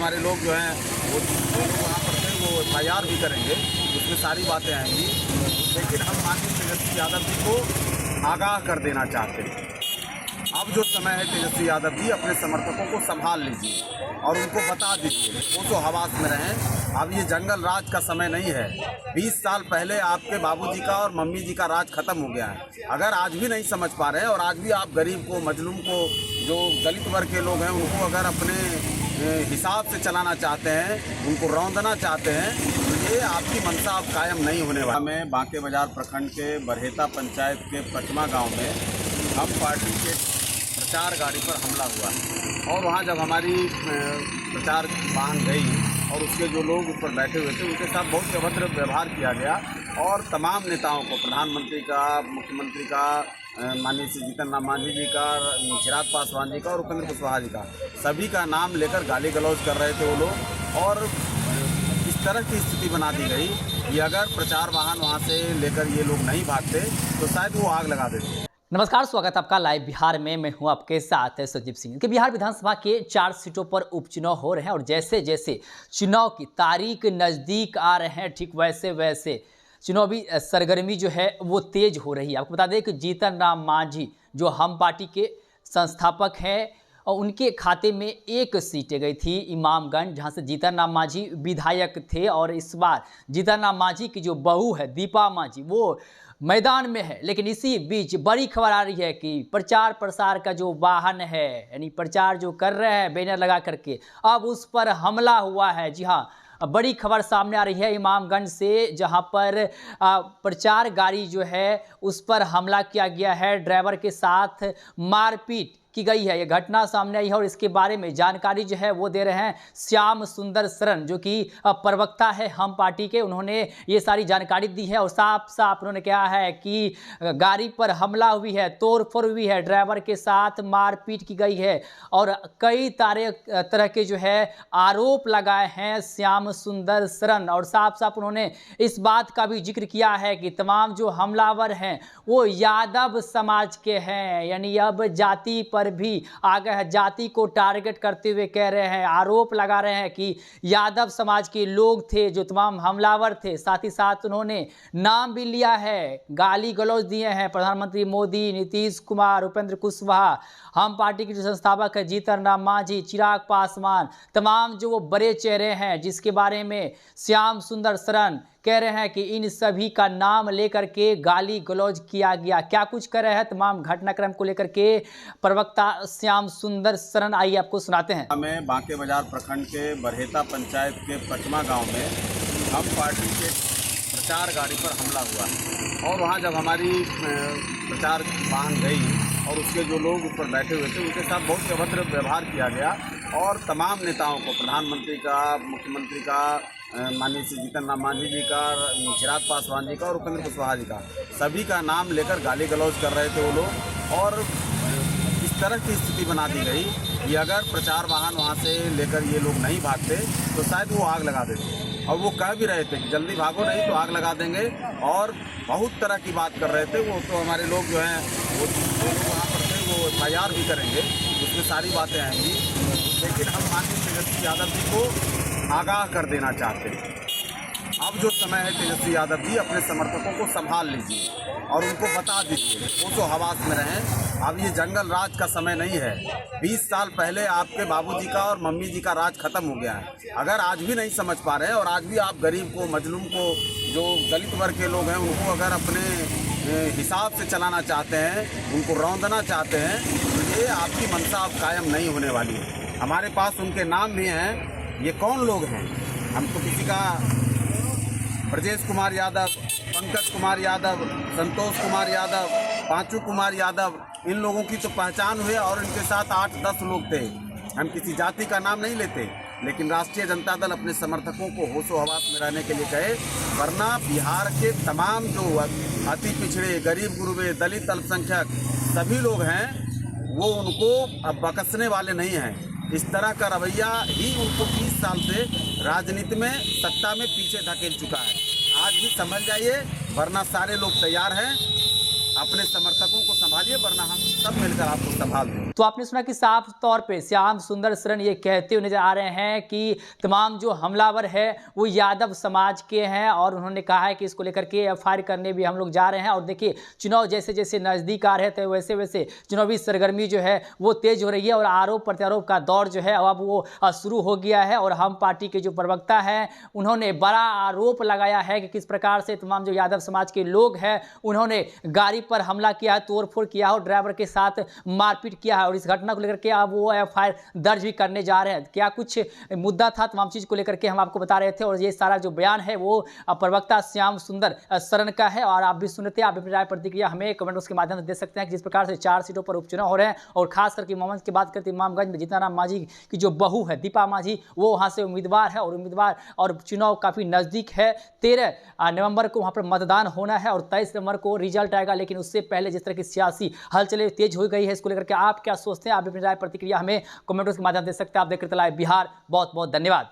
हमारे लोग जो हैं वो वहाँ पर थे, वो FIR भी करेंगे, उसमें सारी बातें आएंगी। लेकिन हम माननीय तेजस्वी यादव जी को आगाह कर देना चाहते हैं। अब जो समय है, तेजस्वी यादव जी अपने समर्थकों को संभाल लीजिए और उनको बता दीजिए वो तो हवास में रहें। अब ये जंगल राज का समय नहीं है। 20 साल पहले आपके बाबूजी का और मम्मी जी का राज खत्म हो गया है। अगर आज भी नहीं समझ पा रहे हैं और आज भी आप गरीब को, मजलूम को, जो दलित वर्ग के लोग हैं, उनको अगर अपने हिसाब से चलाना चाहते हैं, उनको रौंदना चाहते हैं, तो ये आपकी मंशा अब कायम नहीं होने वाला। मैं बांके बाजार प्रखंड के बरहेता पंचायत के पचमा गाँव में हम पार्टी के प्रचार गाड़ी पर हमला हुआ और वहाँ जब हमारी प्रचार वाहन गई और उसके जो लोग ऊपर बैठे हुए थे उनके साथ बहुत अभद्र व्यवहार किया गया और तमाम नेताओं को, प्रधानमंत्री का, मुख्यमंत्री का, माननीय श्री जीतन राम मांझी जी का, चिराग पासवान जी का और उपेंद्र कुशवाहा जी का, सभी का नाम लेकर गाली गलौज कर रहे थे वो लोग। और इस तरह की स्थिति बना दी गई कि अगर प्रचार वाहन वहाँ से लेकर ये लोग नहीं भागते तो शायद वो आग लगा देते। नमस्कार, स्वागत है आपका लाइव बिहार में। मैं हूं आपके साथ सजीव सिंह। कि बिहार विधानसभा के 4 सीटों पर उपचुनाव हो रहे हैं और जैसे जैसे चुनाव की तारीख नज़दीक आ रहे हैं, ठीक वैसे वैसे चुनावी सरगर्मी जो है वो तेज हो रही है। आपको बता दें कि जीतन राम मांझी जो हम पार्टी के संस्थापक हैं और उनके खाते में 1 सीट गई थी इमामगंज, जहां से जीतन राम मांझी विधायक थे। और इस बार जीतन राम मांझी की जो बहू है दीपा मांझी वो मैदान में है। लेकिन इसी बीच बड़ी खबर आ रही है कि प्रचार प्रसार का जो वाहन है, यानी प्रचार जो कर रहे हैं बैनर लगा करके, अब उस पर हमला हुआ है। जी हाँ, बड़ी खबर सामने आ रही है इमामगंज से, जहां पर प्रचार गाड़ी जो है उस पर हमला किया गया है, ड्राइवर के साथ मारपीट की गई है। ये घटना सामने आई है और इसके बारे में जानकारी जो है वो दे रहे हैं श्याम सुंदर शरण, जो कि प्रवक्ता है हम पार्टी के। उन्होंने ये सारी जानकारी दी है और साफ साफ उन्होंने कहा है कि गाड़ी पर हमला हुई है, तोड़फोड़ हुई है, ड्राइवर के साथ मारपीट की गई है और कई तरह के जो है आरोप लगाए हैं श्याम सुंदर शरण। और साफ साफ उन्होंने इस बात का भी जिक्र किया है कि तमाम जो हमलावर हैं वो यादव समाज के हैं, यानी अब जाति पर भी आ गए हैं। जाति को टारगेट करते हुए कह रहे हैं, आरोप लगा रहे हैं कि यादव समाज के लोग थे जो तमाम हमलावर थे। साथ ही साथ उन्होंने नाम भी लिया है, गाली गलौज दिए हैं प्रधानमंत्री मोदी, नीतीश कुमार, उपेंद्र कुशवाहा, हम पार्टी के जो संस्थापक है जीतन राम मांझी, चिराग पासवान, तमाम जो वो बड़े चेहरे हैं जिसके बारे में श्याम सुंदर शरण कह रहे हैं कि इन सभी का नाम लेकर के गाली गलौज किया गया। क्या कुछ कर रहे हैं तमाम घटनाक्रम को लेकर के प्रवक्ता श्याम सुंदर शरण, आइए आपको सुनाते हैं। मैं बांके बाजार प्रखंड के बरहेता पंचायत के पचमा गांव में हम पार्टी के प्रचार गाड़ी पर हमला हुआ और वहां जब हमारी प्रचार वाहन गई और उसके जो लोग ऊपर बैठे हुए थे उनके साथ बहुत अभद्र व्यवहार किया गया और तमाम नेताओं को, प्रधानमंत्री का, मुख्यमंत्री का, माननीय श्री जीतन राम मांझी जी का, चिराग पासवान जी का और उपेंद्र कुशवाहा जी का, सभी का नाम लेकर गाली गलौज कर रहे थे वो लोग। और इस तरह की स्थिति बना दी गई कि अगर प्रचार वाहन वहाँ से लेकर ये लोग नहीं भागते तो शायद वो आग लगा देते। और वो कह भी रहे थे कि जल्दी भागो नहीं तो आग लगा देंगे और बहुत तरह की बात कर रहे थे। वो तो हमारे लोग जो हैं वो वहाँ पर थे, वो FIR भी करेंगे, उसमें सारी बातें आएंगी। लेकिन हम माननीय तेजस्वी यादव जी को आगाह कर देना चाहते हैं। अब जो समय है, तेजस्वी यादव जी अपने समर्थकों को संभाल लीजिए और उनको बता दीजिए वो तो हवास में रहें। अब ये जंगल राज का समय नहीं है। 20 साल पहले आपके बाबूजी का और मम्मी जी का राज खत्म हो गया है। अगर आज भी नहीं समझ पा रहे हैं और आज भी आप गरीब को, मजलूम को, जो दलित वर्ग के लोग हैं, उनको अगर अपने हिसाब से चलाना चाहते हैं, उनको रौंदना चाहते हैं, तो ये आपकी मंशा अब कायम नहीं होने वाली है। हमारे पास उनके नाम भी हैं। ये कौन लोग हैं? हम तो किसी का ब्रजेश कुमार यादव, पंकज कुमार यादव, संतोष कुमार यादव, पांचू कुमार यादव, इन लोगों की तो पहचान हुई और इनके साथ 8-10 लोग थे। हम किसी जाति का नाम नहीं लेते, लेकिन राष्ट्रीय जनता दल अपने समर्थकों को होशो हवास में रहने के लिए कहे, वरना बिहार के तमाम जो अति पिछड़े, गरीब गुरबे, दलित, अल्पसंख्यक सभी लोग हैं वो उनको अब बख्शने वाले नहीं हैं। इस तरह का रवैया ही उनको 20 साल से राजनीति में, सत्ता में पीछे धकेल चुका है। आज भी समझ जाइए, वरना सारे लोग तैयार हैं। अपने समर्थकों को संभालिए, वरना हम सब मिलकर आपको संभाल देंगे। तो आपने सुना कि साफ तौर पे श्याम सुंदर शरण ये कहते हुए नजर आ रहे हैं कि तमाम जो हमलावर है वो यादव समाज के हैं और उन्होंने कहा है कि इसको लेकर के एफआईआर करने भी हम लोग जा रहे हैं। और देखिए, चुनाव जैसे जैसे नज़दीक आ रहे थे वैसे वैसे चुनावी सरगर्मी जो है वो तेज हो रही है और आरोप प्रत्यारोप का दौर जो है अब वो शुरू हो गया है। और हम पार्टी के जो प्रवक्ता हैं उन्होंने बड़ा आरोप लगाया है कि किस प्रकार से तमाम जो यादव समाज के लोग हैं उन्होंने गाड़ी पर हमला किया है, तोड़फोड़ किया है और ड्राइवर के साथ मारपीट किया है। और इस घटना को लेकर के अब वो एफआईआर दर्ज भी करने जा रहे हैं। क्या कुछ मुद्दा था, तमाम चीज़ को लेकर के हम आपको बता रहे थे। और ये सारा जो बयान है वो प्रवक्ता श्याम सुंदर शरण का है। और आप भी सुनते हैं, आप अपनी राय प्रतिक्रिया हमें कमेंट बॉक्स के माध्यम से दे सकते हैं कि जिस प्रकार से 4 सीटों पर उपचुनाव हो रहे हैं और खास करके इमामगंज की बात करते हैं, इमामगंज में जीतनाराम मांझी की जो बहू है दीपा मांझी वो वहाँ से उम्मीदवार है और चुनाव काफ़ी नज़दीक है। 13 नवंबर को वहाँ पर मतदान होना है और 23 नवंबर को रिजल्ट आएगा। लेकिन उससे पहले जिस तरह की सियासी हलचलें तेज हो गई है, इसको लेकर के आप क्या सोचते हैं? आप अपनी राय प्रतिक्रिया हमें कमेंट बॉक्स के माध्यम से दे सकते हैं। आप देख रहे थे लाइव बिहार। बहुत बहुत धन्यवाद।